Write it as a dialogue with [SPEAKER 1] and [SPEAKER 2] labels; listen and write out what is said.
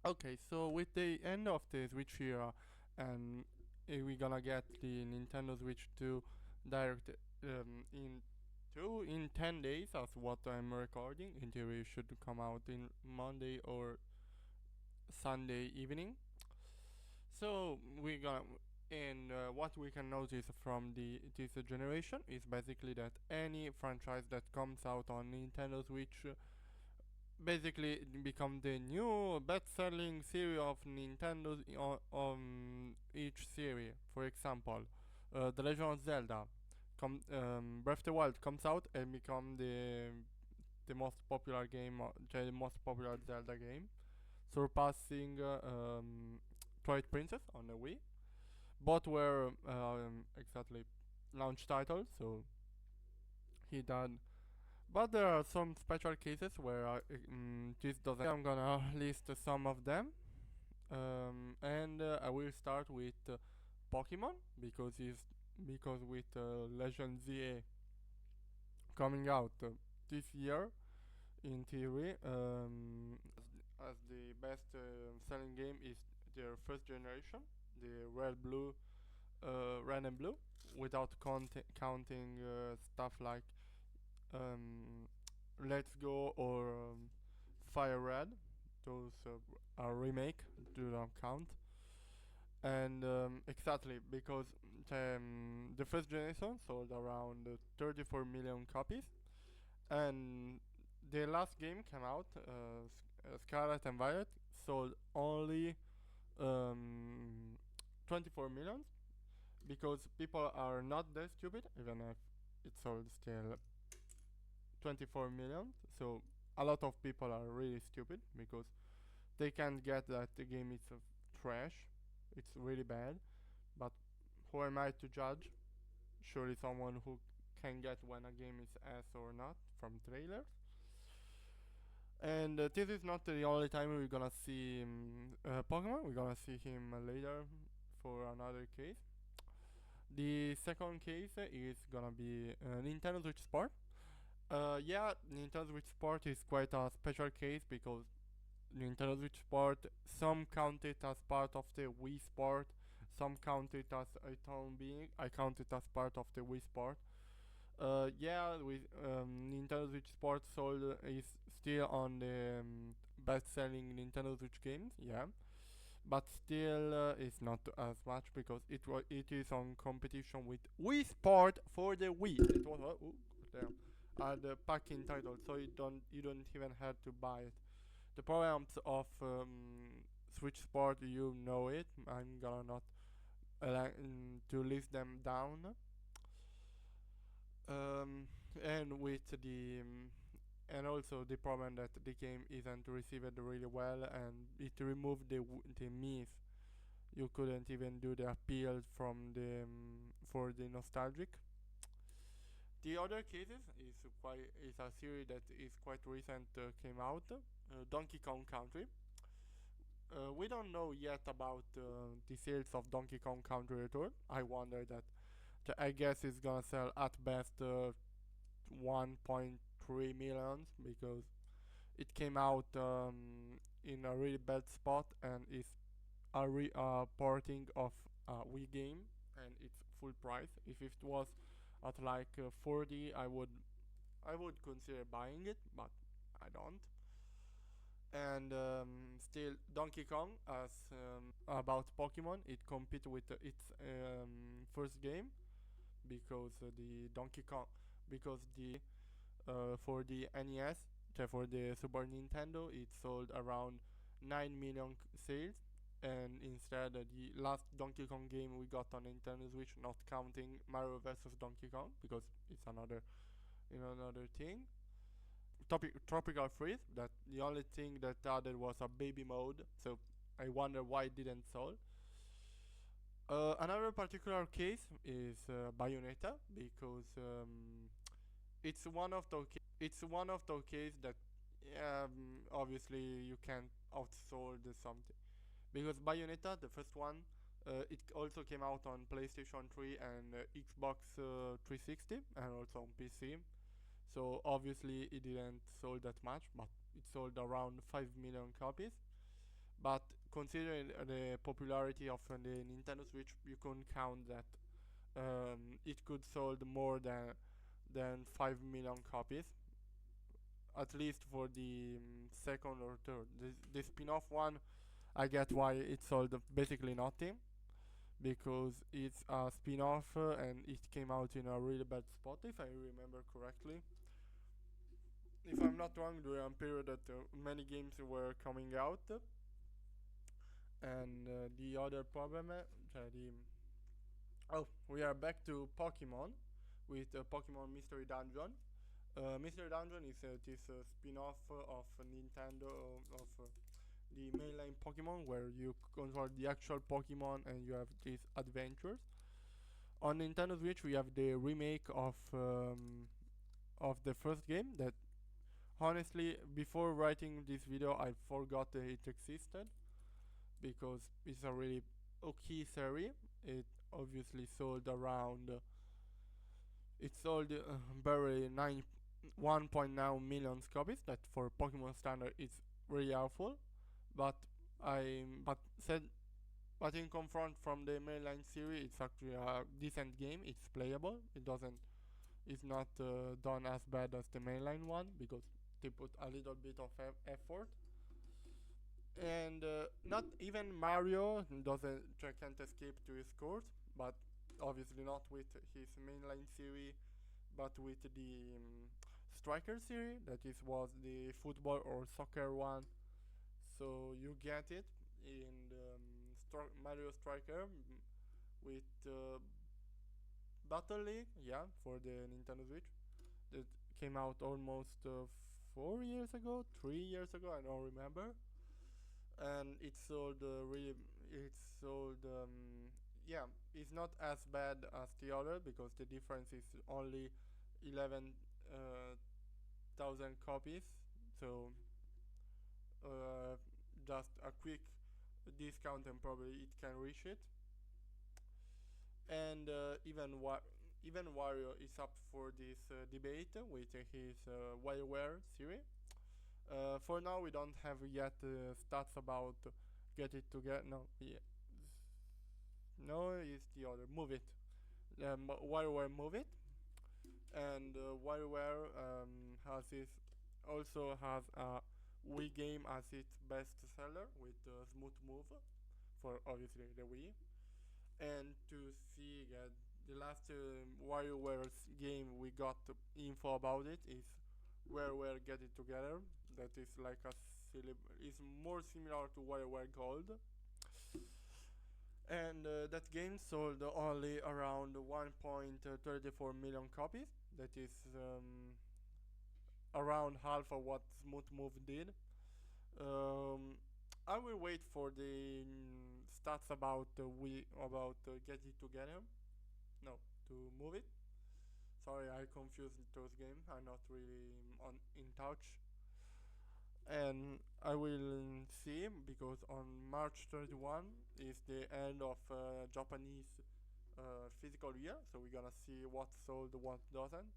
[SPEAKER 1] Okay, so with the end of the Switch era, and we're gonna get the Nintendo Switch 2 direct in 10 days, as what I'm recording. In theory, it should come out in Monday or Sunday evening. So we got and what we can notice from this generation is basically that any franchise that comes out on Nintendo Switch basically become the new best-selling series of Nintendo on each series. For example, The Legend of Zelda, Breath of the Wild comes out and become the most popular game, the most popular Zelda game, surpassing Twilight Princess on the Wii. Both were exactly launch titles, so he done. But there are some special cases where this doesn't. I'm gonna list some of them, and I will start with Pokemon because with Legend ZA coming out this year in theory, as the best selling game is their first generation, the red and blue, without counting stuff like um, Let's Go or Fire Red. Those are remake, do not count. And exactly because the first generation sold around 34 million copies, and the last game came out, Scarlet and Violet, sold only um, 24 million because people are not that stupid, even if it sold still 24 million. So a lot of people are really stupid because they can't get that the game is trash. It's really bad. But who am I to judge? Surely someone who can get when a game is ass or not from trailers. And this is not the only time we're gonna see Pokemon. We're gonna see him later for another case. The second case is gonna be Nintendo Switch Sport. Yeah, Nintendo Switch Sport is quite a special case because Nintendo Switch Sport, some count it as part of the Wii Sport, some count it as its own being. I count it as part of the Wii Sport. Yeah, with Nintendo Switch Sport sold is still on the best-selling Nintendo Switch games. Yeah, but still it's not as much because it is on competition with Wii Sport for the Wii. It was damn, the packing title, so you don't even have to buy it. The problems of Switch Sport, you know it. I'm gonna not to list them down. Um, and with the and also the problem that the game isn't received really well, and it removed the myth. You couldn't even do the appeal from the for the nostalgic. The other cases is a series that is quite recent came out, Donkey Kong Country. We don't know yet about the sales of Donkey Kong Country Return. I wonder that I guess it's gonna sell at best 1.3 millions because it came out in a really bad spot and is a porting of a Wii game and it's full price. If it was at like 40, I would consider buying it, but I don't. And still, Donkey Kong, as about Pokemon, it competed with its first game because the Donkey Kong, because the for the NES, for the Super Nintendo, it sold around 9 million sales, and instead the last Donkey Kong game we got on Nintendo Switch, not counting Mario vs Donkey Kong because it's another thing. Tropical Freeze. That the only thing that added was a baby mode, so I wonder why it didn't sell. Another particular case is Bayonetta because it's one of those cases that obviously you can't outsold something because Bayonetta, the first one, it also came out on PlayStation 3 and Xbox 360 and also on PC. So obviously it didn't sold that much, but it sold around 5 million copies. But considering the popularity of the Nintendo Switch, you can count that it could sold more than 5 million copies, at least for the second or third. The spin-off one, I get why it sold basically nothing, because it's a spin-off and it came out in a really bad spot, if I remember correctly. If I'm not wrong, during a period that many games were coming out, and the other problem, we are back to Pokemon with Pokemon Mystery Dungeon. Mystery Dungeon is this spin-off of Nintendo of the mainline Pokemon, where you control the actual Pokemon and you have these adventures. On Nintendo Switch, we have the remake of the first game. That honestly, before writing this video, I forgot that it existed, because it's a really okay series. It obviously sold around. It sold barely 1.9 million copies. That for Pokemon standard is really awful. But said, but in confront from the mainline series, it's actually a decent game. It's playable. It's not done as bad as the mainline one, because they put a little bit of effort. And not even Mario can't escape to his court, but obviously not with his mainline series, but with the Striker series. That is was the football or soccer one. So you get it in the Mario Striker with Battle League, yeah, for the Nintendo Switch. That came out almost 4 years ago, 3 years ago, I don't remember. And it sold yeah, it's not as bad as the other, because the difference is only 11,000 copies. So just a quick discount and probably it can reach it. And even Wario is up for this debate with his WarioWare series. For now, we don't have yet stats about Get It Together. No, yeah. No, it's the other. Move It. WarioWare Move It. And WarioWare also has a Wii game as its best seller with Smooth Move for obviously the Wii. And to see the last WarioWare game we got info about it is WarioWare Get It Together. That is like is more similar to WarioWare Gold. And that game sold only around 1.34 million copies. That is around half of what Smooth Move did. I will wait for the stats about Get It Together. No, to Move It. Sorry, I confused those games. I'm not really in touch. And I will see, because on March 31 is the end of Japanese physical year, so we're gonna see what sold, what doesn't.